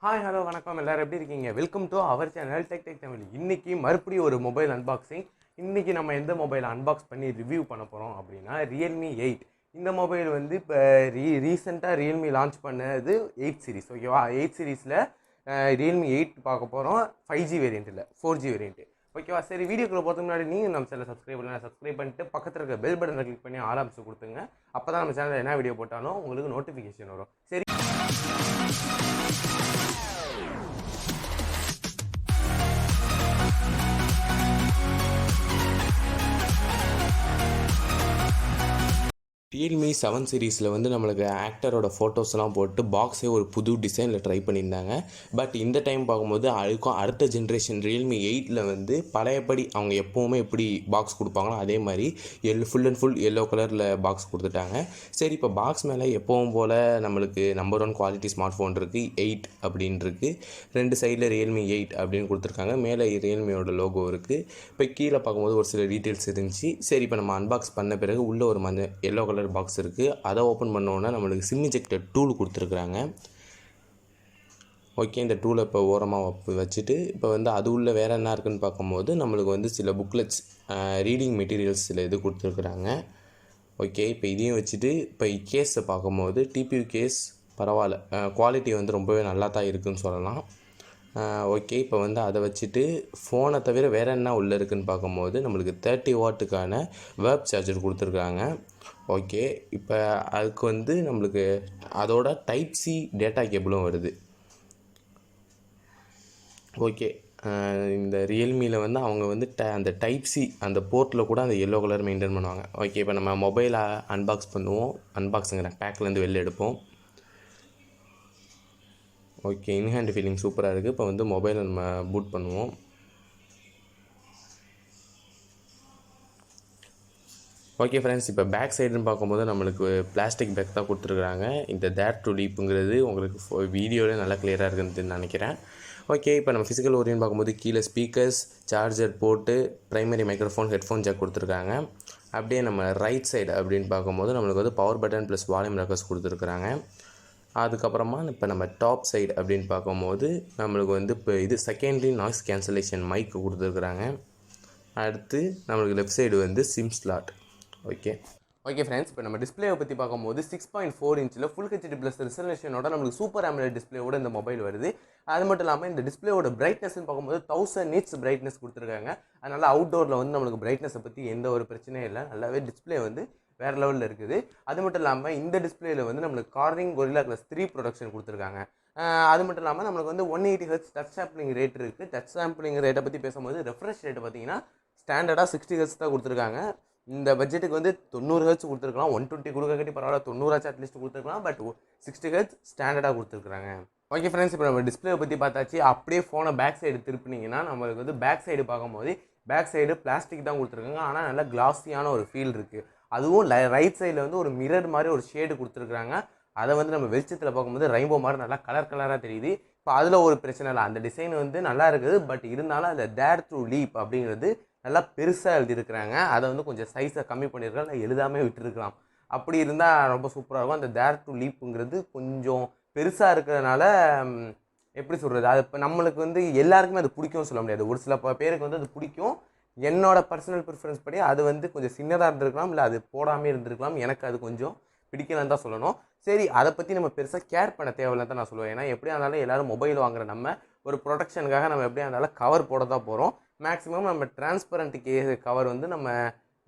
Hi hello வணக்கம் எல்லாரும் எப்படி இருக்கீங்க? Welcome to our channel tech Tamil. இன்னைக்கு மறுபடியும் ஒரு மொபைல் அன்பாக்சிங். இன்னைக்கு நம்ம எந்த மொபைல் அன்பாக்ஸ் பண்ணி ரிவ்யூ பண்ண போகிறோம் அப்படின்னா Realme 8. இந்த மொபைல் வந்து இப்போ ரீசெண்டாக Realme லான்ச் பண்ணது 8 சீரிஸ். ஓகேவா? 8 சீரிஸில் Realme 8 பார்க்க போகிறோம். 5G வேரியன்ட் இல்லை, 4G வேரியன்ட். ஓகேவா? சரி, வீடியோக்குள்ள போகிறதுக்கு முன்னாடி நீங்கள் நம்ம சேனலை சப்ஸ்கிரைப் பண்ணிட்டு பக்கத்தில் இருக்க பெல் பட்டனை கிளிக் பண்ணி ஆல் ஆப்ஷன் கொடுத்துங்க. அப்போ தான் நம்ம சேனலில் என்ன வீடியோ போட்டாலும் உங்களுக்கு நோட்டிஃபிகேஷன் வரும். சரி, Realme 7 சீரீஸில் வந்து நம்மளுக்கு ஆக்டரோட ஃபோட்டோஸ்லாம் போட்டு பாக்ஸே ஒரு புது டிசைனில் ட்ரை பண்ணியிருந்தாங்க. பட் இந்த டைம் பார்க்கும்போது அதுக்கும் அடுத்த ஜென்ரேஷன் Realme 8ல் வந்து பழையபடி அவங்க எப்போவுமே எப்படி பாக்ஸ் கொடுப்பாங்களோ அதே மாதிரி ஃபுல் அண்ட் ஃபுல் எல்லோ கலரில் பாக்ஸ் கொடுத்துட்டாங்க. சரி, இப்போ பாக்ஸ் மேலே எப்போவும் போல் நம்மளுக்கு நம்பர் 1 குவாலிட்டி ஸ்மார்ட் ஃபோன் இருக்குது, 8 அப்படின்னு இருக்குது. 2 சைடில் Realme 8 அப்படின்னு கொடுத்துருக்காங்க. மேலே Realmeயோட லோகோ இருக்குது. இப்போ கீழே பார்க்கும்போது ஒரு சில டீட்டெயில்ஸ் இருந்துச்சு. சரி, இப்போ நம்ம அன்பாக்ஸ் பண்ண பிறகு உள்ளே ஒரு எல்லோ கலர் பாக்ஸ் இருக்குது. அதை ஓப்பன் பண்ணோன்னா நம்மளுக்கு சிம் இஜெக்டர் டூல் கொடுத்துருக்குறாங்க. ஓகே, இந்த டூலை இப்போ ஓரமாக வச்சுட்டு இப்போ வந்து அது உள்ள வேறு என்ன இருக்குதுன்னு பார்க்கும்போது நம்மளுக்கு வந்து சில புக்லெட்ஸ், ரீடிங் மெட்டீரியல்ஸ் சில இது கொடுத்துருக்குறாங்க. ஓகே, இப்போ இதையும் வச்சுட்டு இப்போ கேஸை பார்க்கும்போது டிபியூ கேஸ் பரவாயில்ல, குவாலிட்டி வந்து ரொம்பவே நல்லா தான் இருக்குதுன்னு சொல்லலாம். ஓகே, இப்போ வந்து அதை வச்சுட்டு ஃபோனை தவிர வேறு என்ன உள்ளே இருக்குதுன்னு பார்க்கும்போது நம்மளுக்கு 30 வாட்டுக்கான வேர்ப் சார்ஜர் கொடுத்துருக்காங்க. ஓகே, இப்போ அதுக்கு வந்து நம்மளுக்கு அதோட டைப் சி டேட்டா கேபிளும் வருது. ஓகே, இந்த ரியல்மியில் வந்து அவங்க வந்து அந்த டைப் சி அந்த போர்ட்டில் கூட அந்த எல்லோ கலர் மெயின்டைன் பண்ணுவாங்க. ஓகே, இப்போ நம்ம மொபைலை அன்பாக்ஸ் பண்ணுவோம். அன்பாக்ஸுங்கிற பேக்லேருந்து வெளில எடுப்போம். ஓகே, இன்ஹேண்ட் ஃபீலிங் சூப்பராக இருக்குது. இப்போ வந்து மொபைலை நம்ம பூட் பண்ணுவோம். ஓகே ஃப்ரெண்ட்ஸ், இப்போ பேக் சைடுன்னு பார்க்கும்போது நம்மளுக்கு பிளாஸ்டிக் பேக் தான் கொடுத்துருக்குறாங்க. இந்த தேர் டு லீப்புங்கிறது உங்களுக்கு வீடியோவில் நல்லா கிளியராக இருக்குன்னு நினைக்கிறேன். ஓகே, இப்போ நம்ம ஃபிசிக்கல் ஓரியன் பார்க்கும்போது கீழே ஸ்பீக்கர்ஸ், சார்ஜர் போட்டு, ப்ரைமரி மைக்ரோஃபோன், ஹெட்ஃபோன் ஜாக் கொடுத்துருக்காங்க. அப்படியே நம்ம ரைட் சைடு அப்படின்னு பார்க்கும்போது நம்மளுக்கு வந்து பவர் பட்டன் ப்ளஸ் வால்யூம் ரெக்கர்ஸ் கொடுத்துருக்குறாங்க. அதுக்கப்புறமா இப்போ நம்ம டாப் சைடு அப்படின்னு பார்க்கும்போது நம்மளுக்கு வந்து இப்போ இது செகண்டரி நாய்ஸ் கேன்சலேஷன் மைக் கொடுத்துருக்குறாங்க. அடுத்து நம்மளுக்கு லெஃப்ட் சைடு வந்து சிம் ஸ்லாட். ஓகே ஃப்ரெண்ட்ஸ், இப்போ நம்ம டிஸ்பிளேவை பற்றி பார்க்கும்போது 6.4 இன்ச்சில் ஃபுல் ஹெச்டி ப்ளஸ் ரெசல்யூஷனோட நம்மளுக்கு சூப்பர் AMOLED டிஸ்பிளேவோட இந்த மொபைல் வருது. அது மட்டும் இல்லாமல் இந்த டிஸ்பிளேவோட பிரைட்னஸ்ன்னு பார்க்கும்போது 1000 nits பிரைட்னஸ் கொடுத்துருக்காங்க. அதனால் அவுட்டோரில் வந்து நம்மளுக்கு பிரைட்னஸை பற்றி எந்த ஒரு பிரச்சனையும் இல்லை. நல்லாவே டிஸ்பிளே வந்து வேறு லெவலில் இருக்குது. அது மட்டும் இல்லாமல் இந்த டிஸ்பிளேயில் வந்து நம்மளுக்கு கார்னிங் Gorilla Glass 3 ப்ரொடக்ஷன் கொடுத்துருக்காங்க. அது மட்டும் இல்லாமல் நம்மளுக்கு வந்து 180 Hz டச் சாம்பிளிங் ரேட் இருக்குது. டச் சாம்பிளிங் ரேட்டை பற்றி பேசும்போது ரெஃப்ரெஷ் ரேட்டு பார்த்தீங்கன்னா ஸ்டாண்டர்டாக 60 Hz தான் கொடுத்துருக்காங்க. இந்த பட்ஜெட்டுக்கு வந்து 90 Hz கொடுத்துருக்கலாம். 120 கொடுக்கட்டி பரவாயில்ல, 90 அட்லீஸ்ட் கொடுத்துருக்கலாம். பட் 60 Hz ஸ்டாண்டர்டாக கொடுத்துருக்காங்க. ஓகே ஃப்ரெண்ட்ஸ், இப்போ நம்ம டிஸ்பிளே பற்றி பார்த்தாச்சு. அப்படியே ஃபோனை பேக் சைடு திருப்பினீங்கன்னா நம்மளுக்கு வந்து பேக் சைடு பார்க்கும்போது பேக் சைடு பிளாஸ்டிக் தான் கொடுத்துருக்காங்க. ஆனால் நல்லா கிளாஸியான ஒரு ஃபீல் இருக்குது. அதுவும் ரைட் சைடில் வந்து ஒரு மிரர் மாதிரி ஒரு ஷேடு கொடுத்துருக்குறாங்க. அதை வந்து நம்ம வெளிச்சத்தில் பார்க்கும்போது ரெயின்போ மாதிரி நல்லா கலராக தெரியுது. இப்போ அதில் ஒரு பிரச்சனை இல்லை, அந்த டிசைன் வந்து நல்லா இருக்குது. பட் இருந்தாலும் அந்த டேர் டு லீப் அப்படிங்கிறது நல்லா பெருசாக எழுதியிருக்கிறாங்க. அதை வந்து கொஞ்சம் சைஸை கம்மி பண்ணியிருக்கலாம், இல்லை எழுதாமே விட்டுருக்கலாம். அப்படி இருந்தால் ரொம்ப சூப்பராக இருக்கும். அந்த டேர் டு லீப்புங்கிறது கொஞ்சம் பெருசாக இருக்கிறதுனால எப்படி சொல்கிறது, அது இப்போ நம்மளுக்கு வந்து எல்லாருக்குமே அது பிடிக்கும்னு சொல்ல முடியாது. ஒரு சில பேருக்கு வந்து அது பிடிக்கும். என்னோட பர்சனல் ப்ரிஃபரன்ஸ் படி அது வந்து கொஞ்சம் சின்னதாக இருந்திருக்கலாம், இல்லை அது போடாமே இருந்திருக்கலாம். எனக்கு அது கொஞ்சம் பிடிக்கலன்னு தான் சொல்லணும். சரி, அதை பற்றி நம்ம பெருசாக கேர் பண்ண தேவையில்லைன்னு தான் நான் சொல்லுவேன். ஏன்னா எப்படியா இருந்தாலும் எல்லோரும் மொபைல் வாங்குற நம்ம ஒரு ப்ரொடெக்ஷனுக்காக நம்ம எப்படியா இருந்தாலும் கவர் போட தான் போகிறோம். மேக்ஸிமம் நம்ம டிரான்ஸ்பரண்ட் கவர் வந்து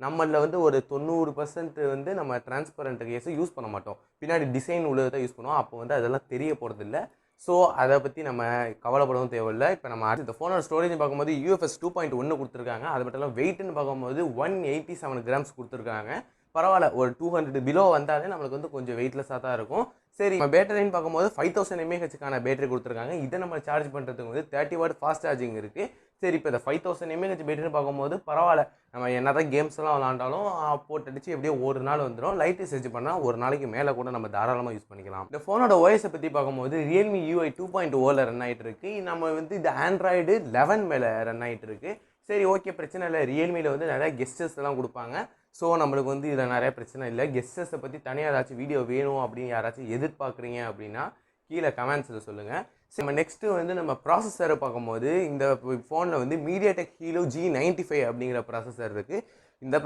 நம்மளில் வந்து ஒரு 90% வந்து நம்ம டிரான்ஸ்பரண்ட் கேஸை யூஸ் பண்ண மாட்டோம். பின்னாடி டிசைன் உள்ளதை தான் யூஸ் பண்ணுவோம். அப்போ வந்து அதெல்லாம் தெரிய போகிறதில்ல. ஸோ அதை பற்றி நம்ம கவலைப்படவும் தேவையில்லை. இப்போ நம்ம இந்த ஃபோனோட ஸ்டோரேஜ் பார்க்கும்போது UFS 2.1 கொடுத்துருக்காங்க. அது மட்டும் இல்லாமல் வெயிட்னு பார்க்கும்போது 187 கிராம்ஸ் கொடுத்துருக்காங்க. பரவாயில்ல, ஒரு 200 பிலோ வந்தாலே நம்மளுக்கு வந்து கொஞ்சம் வெயிட்லெஸ்ஸாக தான் இருக்கும். சரி, நம்ம பேட்டரின்னு பார்க்கும்போது 5000 mAh பேட்டரி கொடுத்துருக்காங்க. இதை நம்ம சார்ஜ் பண்ணுறதுக்கு வந்து 30 வாட் ஃபாஸ்ட் சார்ஜிங் இருக்குது. சரி, இப்போ இந்த 5000 mAh பேட்டரின்னு பார்க்கும்போது பரவாயில்ல, நம்ம என்ன தான் கேம்ஸ் எல்லாம் விளாண்டாலும் போட்டு அடிச்சு எப்படியோ ஒரு நாள் வந்துடும். லைட் யூசேஜ் பண்ணால் ஒரு நாளைக்கு மேலே கூட நம்ம தாராளமாக யூஸ் பண்ணிக்கலாம். இந்த ஃபோனோட OS பற்றி பார்க்கும்போது Realme UI 2.0 ரன் ஆகிட்டு இருக்கு. நம்ம வந்து இந்த ஆண்ட்ராய்டு 11 மேலே ரன் ஆகிட்டு இருக்கு. சரி, ஓகே, பிரச்சனை இல்லை. ரியல்மியில் வந்து நிறையா கெஸ்டர்ஸ் எல்லாம் கொடுப்பாங்க. ஸோ நம்மளுக்கு வந்து இதில் நிறைய பிரச்சனை இல்லை. கெஸ்டர்ஸை பற்றி தனியாக ஏதாச்சும் வீடியோ வேணும் அப்படின்னு யாராச்சும் எதிர்பார்க்குறீங்க அப்படின்னா கீழே கமெண்ட்ஸில் சொல்லுங்கள். நம்ம நெக்ஸ்ட்டு வந்து நம்ம ப்ராசஸரை பார்க்கும்போது இந்த ஃபோனில் வந்து Mediatek Helio G95 அப்படிங்கிற ப்ராசஸர் இருக்குது. இந்த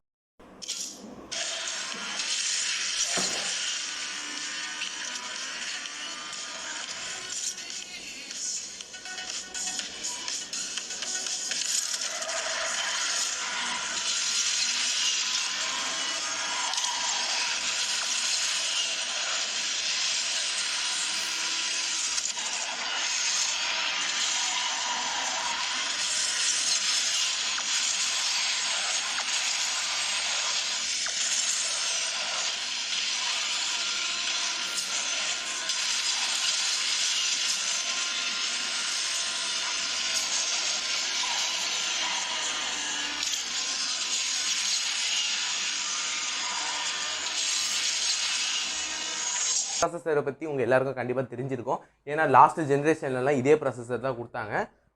ப்ராசஸரை பற்றி உங்கள் எல்லாருக்கும் கண்டிப்பாக தெரிஞ்சிருக்கும். ஏன்னா லாஸ்ட் ஜென்ரேஷன்லலாம் இதே ப்ராசஸர் தான் கொடுத்தாங்க.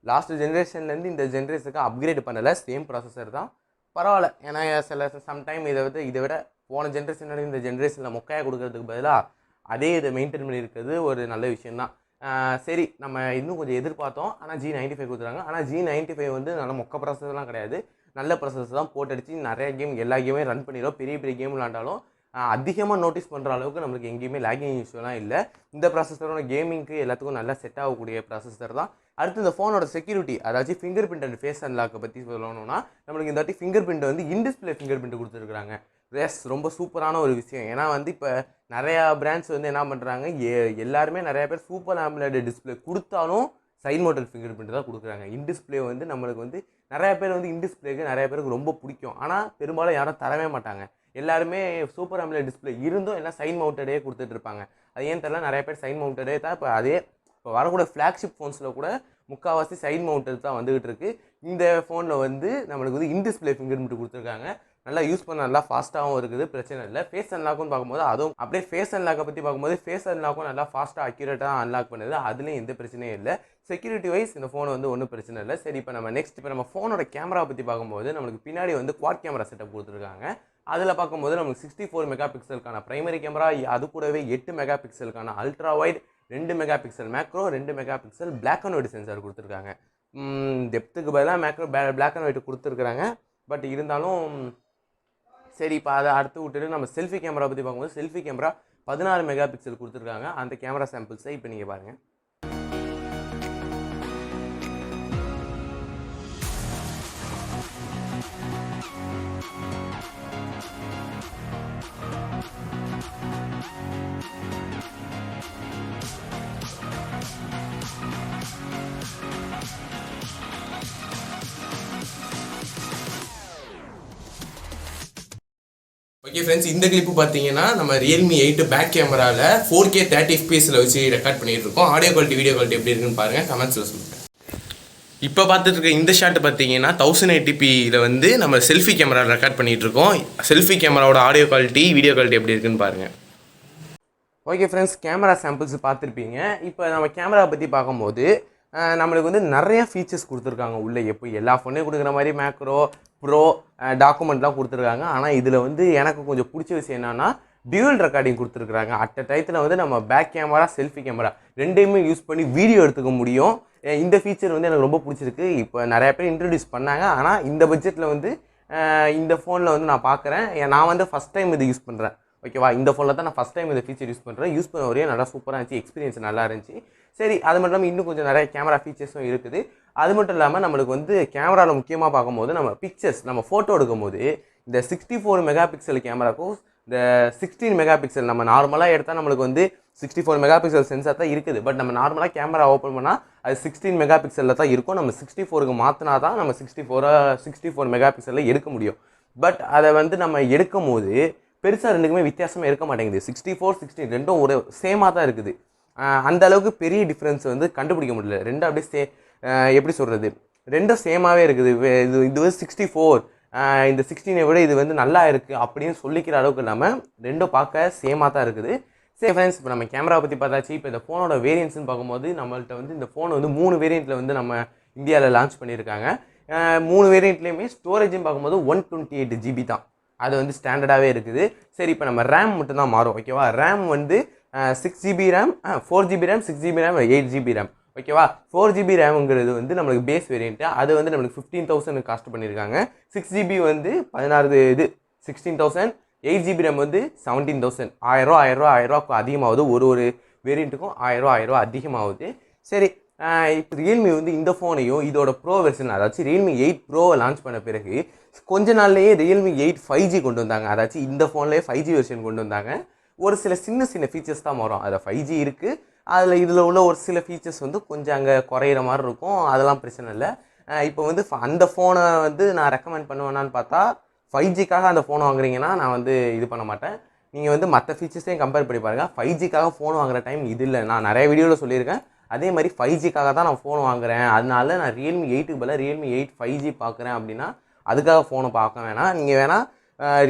லாஸ்ட் ஜென்ரேஷன்லேருந்து இந்த ஜென்ரேஷனுக்கு அப்கிரேட் பண்ணலை, சேம் ப்ராசஸர் தான். பரவாயில்ல, ஏன்னா சில சம்டைம் இதை விட போன ஜென்ரேஷனோட இந்த ஜென்ரேஷனில் மொக்கையாக கொடுக்கறதுக்கு பதிலாக அதே இதை மெயின்டைன் பண்ணி இருக்கிறது ஒரு நல்ல விஷயந்தான். சரி, நம்ம இன்னும் கொஞ்சம் எதிர்பார்த்தோம், ஆனால் G95 கொடுத்துறாங்க. ஆனால் G95 வந்து நல்ல மொக்க ப்ராசஸர்லாம் கிடையாது, நல்ல ப்ராசஸர் தான். போட்டு அடித்து நிறைய கேம் எல்லா கேமே ரன் பண்ணிடும். பெரிய பெரிய கேம் விளாண்டாலும் அதிகமாக நோட்டீஸ் பண்ணுற அளவுக்கு நம்மளுக்கு எங்கேயுமே லேகிங் இஷ்யூலாம் இல்லை. இந்த ப்ராசஸரோட கேமிங்க்கு எல்லாத்துக்கும் நல்லா செட் ஆகக்கூடிய ப்ராசஸர் தான். அடுத்து இந்த ஃபோனோட செக்யூரிட்டி, அதாவது ஃபிங்கர் பிரிண்ட் அண்ட் ஃபேஸ் அன்லாக்கை பற்றி சொல்லணும்னா நம்மளுக்கு இந்த வாட்டி ஃபிங்கர் பிரிண்ட் வந்து இன்டிஸ்பிளே ஃபிங்கர் பிரிண்ட் கொடுத்துருக்காங்க. ரொம்ப சூப்பரான ஒரு விஷயம். ஏன்னா வந்து இப்போ நிறையா பிராண்ட்ஸ் வந்து என்ன பண்ணுறாங்க, எல்லாருமே நிறையா பேர் சூப்பர் AMOLED டிஸ்பிளே கொடுத்தாலும் சைட் மவுண்டட் ஃபிங்கர் பிரிண்ட் தான் கொடுக்குறாங்க. இன்டிஸ்பிளே வந்து நம்மளுக்கு வந்து நிறையா பேர் வந்து இன்டிஸ்பிளேக்கு நிறைய பேருக்கு ரொம்ப பிடிக்கும். ஆனால் பெரும்பாலும் யாரும் தரவே மாட்டாங்க. எல்லாருமே சூப்பர் AMOLED டிஸ்பிளே இருந்தும் எல்லாம் சைட் மவுண்டடே கொடுத்துட்டு இருப்பாங்க. அது ஏன் தெரியல, நிறைய பேர் சைட் மவுண்டடே தான். இப்போ வரக்கூட ஃப்ளாக்ஷிப் ஃபோன்ஸில் கூட முக்கால்வாசி சைட் மவுண்டட் தான் வந்துகிட்டு இருக்கு. இந்த ஃபோனில் வந்து நம்மளுக்கு வந்து இன்டிஸ்பிளே ஃபிங்கர் பிரிண்ட் கொடுத்துருக்காங்க. நல்லா யூஸ் பண்ண நல்லா ஃபாஸ்ட்டாகவும் இருக்குது, பிரச்சனை இல்லை. ஃபேஸ் அன்லாக்குன்னு பார்க்கும்போது அதுவும் அப்படியே ஃபேஸ் அன்லாக்கை பற்றி பார்க்கும்போது ஃபேஸ் அன்லாக்கும் நல்லா ஃபாஸ்ட்டாக அக்யூரேட்டாக அன்லாக் பண்ணுது. அதுலேயும் எந்த பிரச்சனையும் இல்லை. செக்யூரிட்டி வைஸ் இந்த ஃபோன் வந்து ஒன்றும் பிரச்சனை இல்லை. சரி, இப்போ நம்ம ஃபோனோட கேமரா பற்றி பார்க்கும்போது நம்மளுக்கு பின்னாடி வந்து குவாட் கேமரா செட்டப் கொடுத்துருக்காங்க. அதில் பார்க்கும்போது நமக்கு 64 மெகா பிக்சலுக்கான பிரைமரி கேமரா, அது கூடவே 8 மெகா பிக்சலுக்கான ultra wide, 2 mega pixel macro, 2 mega pixel black and white sensor கொடுத்துருக்காங்க. டெப்த்துக்கு பதிலாக மேக்ரோ பிளாக் அண்ட் ஒயிட் கொடுத்துருக்குறாங்க. பட் இருந்தாலும் சரி, இப்போ அதை அடுத்து விட்டுட்டு நம்ம செல்ஃபி கேமரா பற்றி பார்க்கும்போது செல்ஃபி கேமரா 16 மெகா பிக்சல் கொடுத்துருக்காங்க. அந்த கேமரா சாம்பிள்ஸை இப்போ நீங்கள் பாருங்கள். ஓகே ஃப்ரெண்ட்ஸ், இந்த கிளிப்பு பார்த்தீங்கன்னா நம்ம Realme 8 பேக் கேமராவில் 4K 30 fps வச்சு ரெக்கார்ட் பண்ணிட்டு இருக்கோம். ஆடியோ குவாலிட்டி வீடியோ குவாலிட்டி எப்படி இருக்குன்னு பாருங்கள், கமெண்ட்ஸில் சொல்லுங்கள். இப்போ பார்த்துட்டு இருக்க இந்த ஷாட் பார்த்தீங்கன்னா 1080pயில் வந்து நம்ம செல்ஃபி கேமரா ரெக்கார்ட் பண்ணிகிட்டு இருக்கோம். செல்ஃபி கேமராவோட ஆடியோ குவாலிட்டி வீடியோ குவாலிட்டி எப்படி இருக்குன்னு பாருங்கள். ஓகே ஃப்ரெண்ட்ஸ், கேமரா சாம்பிள்ஸ் பார்த்துருப்பீங்க. இப்போ நம்ம கேமரா பற்றி பார்க்கும்போது நம்மளுக்கு வந்து நிறைய ஃபீச்சர்ஸ் கொடுத்துருக்காங்க உள்ளே. எப்போ எல்லா ஃபோனையும் கொடுக்குற மாதிரி மேக்ரோ, ப்ரோ, டாக்குமெண்ட்லாம் கொடுத்துருக்காங்க. ஆனால் இதில் வந்து எனக்கு கொஞ்சம் பிடிச்ச விஷயம் என்னென்னா டியூவல் ரெக்கார்டிங் கொடுத்துருக்குறாங்க. அட் டயத்தில் வந்து நம்ம பேக் கேமரா, செல்ஃபி கேமரா ரெண்டையுமே யூஸ் பண்ணி வீடியோ எடுத்துக்க முடியும். இந்த ஃபீச்சர் வந்து எனக்கு ரொம்ப பிடிச்சிருக்கு. இப்போ நிறையா பேர் இன்ட்ரடியூஸ் பண்ணாங்க. ஆனால் இந்த பட்ஜெட்டில் வந்து இந்த ஃபோனில் வந்து நான் பார்க்குறேன். நான் வந்து ஃபஸ்ட் டைம் இது யூஸ் பண்ணுறேன். ஓகேவா, இந்த ஃபோனில் தான் நான் ஃபஸ்ட் டைம் இந்த ஃபீச்சர் யூஸ் பண்ணுறேன். யூஸ் பண்ண வரையும் நல்லா சூப்பராக இருந்துச்சு, எக்ஸ்பீரியன்ஸ் நல்லா இருந்துச்சு. சரி, அது மட்டும் இல்லாமல் இன்னும் கொஞ்சம் நிறைய கேமரா ஃபீச்சர்ஸும் இருக்குது. அது மட்டும் இல்லாமல் நம்மளுக்கு வந்து கேமராவில் முக்கியமாக பார்க்கும்போது நம்ம பிக்சர்ஸ், நம்ம ஃபோட்டோ எடுக்கும்போது இந்த 64 மெகா பிக்சல் கேமராக்கும் இந்த 16 மெகா பிக்சல் நம்ம நார்மலாக எடுத்தால் நம்மளுக்கு வந்து 64 மெகா பிக்சல் சென்சார் தான் இருக்குது. பட் நம்ம நார்மலாக கேமரா ஓப்பன் பண்ணால் அது 16 மெகா பிக்சலில் தான் இருக்கும். நம்ம 64க்கு மாற்றினா தான் நம்ம 64 மெகா பிக்சலில் எடுக்க முடியும். பட் அதை வந்து நம்ம எடுக்கும் போது பெருசாக ரெண்டுக்குமே வித்தியாசமே இருக்க மாட்டேங்குது. 64, 16 ரெண்டும் ஒரு சேமாக தான் இருக்குது. அந்த அளவுக்கு பெரிய டிஃப்ரென்ஸ் வந்து கண்டுபிடிக்க முடியல. ரெண்டும் அப்படியே எப்படி சொல்கிறது, ரெண்டும் சேமாகவே இருக்குது. இது வந்து 64, இந்த 16 விட இது வந்து நல்லா இருக்குது அப்படின்னு சொல்லிக்கிற அளவுக்கு இல்லாமல் ரெண்டும் பார்க்க சேமாக தான் இருக்குது. சரி ஃப்ரெண்ட்ஸ், இப்போ நம்ம கேமரா பற்றி பார்த்தாச்சு. இப்போ இந்த ஃபோனோட வேரியன்ட்ஸ்னு பார்க்கும்போது நம்மள்ட்ட வந்து இந்த ஃபோன் வந்து 3 வேரியண்ட்டில் வந்து நம்ம இந்தியாவில் லான்ச் பண்ணியிருக்காங்க. 3 வேரியண்ட்லேயுமே ஸ்டோரேஜ்னு பார்க்கும்போது 128 GB தான். அது வந்து ஸ்டாண்டர்டாகவே இருக்குது. சரி, இப்போ நம்ம ரேம் மட்டும்தான் மாறும். ஓகேவா, ரேம் வந்து 6 GB RAM, 4 GB RAM, 6 GB RAM, 8 GB RAM. ஓகேவா. 4GB ரேமுங்கிறது வந்து நம்மளுக்கு பேஸ் வேரியண்ட்டு, அது வந்து நம்மளுக்கு 15,000 காஸ்ட் பண்ணியிருக்காங்க. 6GB வந்து 16 இது 16,000. 8GB ரேம் வந்து 17,000. 1000 அதிகமாகுது. ஒரு வேரியண்ட்டுக்கும் 1000 அதிகமாகுது. சரி, இப்போ ரியல்மி வந்து இந்த ஃபோனையும் இதோட ப்ரோ வெர்ஷன், அதாச்சும் ரியல்மி 8 ப்ரோவை லான்ச் பண்ண பிறகு கொஞ்ச நாள்லேயே ரியல்மி 8 5G கொண்டு வந்தாங்க. அதாச்சும் இந்த ஃபோன்லேயே 5G வெர்ஷன் கொண்டு வந்தாங்க. ஒரு சில சின்ன ஃபீச்சர்ஸ் தான் வரும். அதில் 5G இருக்குது, இதில் உள்ள ஒரு சில ஃபீச்சர்ஸ் வந்து கொஞ்சம் அங்கே குறையிற மாதிரி இருக்கும். அதெல்லாம் பிரச்சனை இல்லை. இப்போ வந்து அந்த ஃபோனை வந்து நான் ரெக்கமெண்ட் பண்ணுவேன்னான்னு பார்த்தா, 5Gக்காக அந்த ஃபோன் வாங்குறீங்கன்னா நான் வந்து இது பண்ண மாட்டேன். நீங்கள் வந்து மற்ற ஃபீச்சர்ஸையும் கம்பேர் பண்ணி பாருங்கள். 5Gக்காக ஃபோன் வாங்குற டைம் இது இல்லை. நான் நிறைய வீடியோவில் சொல்லியிருக்கேன். அதே மாதிரி 5Gக்காக தான் நான் ஃபோன் வாங்குறேன், அதனால நான் ரியல்மி 8க்கு பதிலாக ரியல்மி 8 5G பார்க்குறேன் அப்படின்னா அதுக்காக ஃபோனை பார்க்க வேணாம். நீங்கள் வேணால்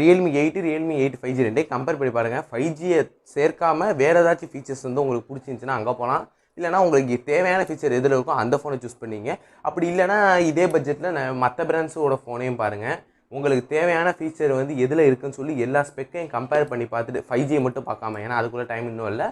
ரியல்மி 8 ரியல்மி 8 5G ரெண்டையும் கம்பேர் பண்ணி பாருங்கள். 5Gயை சேர்க்காமல் வேறு ஏதாச்சும் ஃபீச்சர்ஸ் வந்து உங்களுக்கு பிடிச்சிருந்துச்சின்னா அங்கே போகலாம். இல்லைனா உங்களுக்கு தேவையான ஃபீச்சர் எதில் இருக்கோ அந்த ஃபோனை சூஸ் பண்ணிங்க. அப்படி இல்லைனா இதே பட்ஜெட்டில் மற்ற பிராண்ட்ஸோட ஃபோனையும் பாருங்கள். உங்களுக்கு தேவையான ஃபீச்சர் வந்து எதில் இருக்குன்னு சொல்லி எல்லா ஸ்பெக்கையும் கம்பேர் பண்ணி பார்த்துட்டு 5Gயை மட்டும் பார்க்காம, ஏன்னா அதுக்குள்ளே டைம் இன்னும் இல்லை.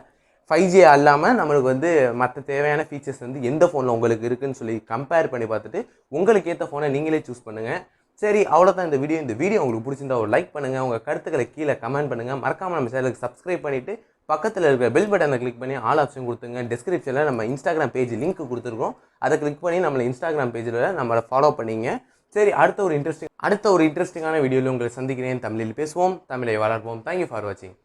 5G அல்லாமல் நம்மளுக்கு வந்து மற்ற தேவையான ஃபீச்சர்ஸ் வந்து எந்த ஃபோனில் உங்களுக்கு இருக்குதுன்னு சொல்லி கம்பேர் பண்ணி பார்த்துட்டு உங்களுக்கு ஏற்ற ஃபோனை நீங்களே சூஸ் பண்ணுங்கள். சரி, அவ்வளோதான் இந்த வீடியோ. இந்த வீடியோ உங்களுக்கு பிடிச்சிருந்தா ஒரு லைக் பண்ணுங்கள், உங்கள் கருத்துக்களை கீழே கமெண்ட் பண்ணுங்கள். மறக்காமல் நம்ம சேனலுக்கு சப்ஸ்கிரைப் பண்ணிவிட்டு பக்கத்தில் இருக்கிற பெல் பட்டனை கிளிக் பண்ணி ஆல் ஆப்ஷன் கொடுத்துங்க. டிஸ்கிரிப்ஷனில் நம்ம இன்ஸ்டாகிராம் பேஜ் லிங்க் கொடுத்துருக்கோம், அதை கிளிக் பண்ணி நம்மளை இன்ஸ்டாகிராம் பேஜில் நம்மளை ஃபாலோ பண்ணிங்க. சரி, அடுத்த ஒரு இன்ட்ரெஸ்டிங்கான வீடியோவில் உங்களை சந்திக்கிறேன். தமிழில் பேசுவோம், தமிழை வளர்ப்போம். தேங்க்யூ ஃபார் வாட்சிங்.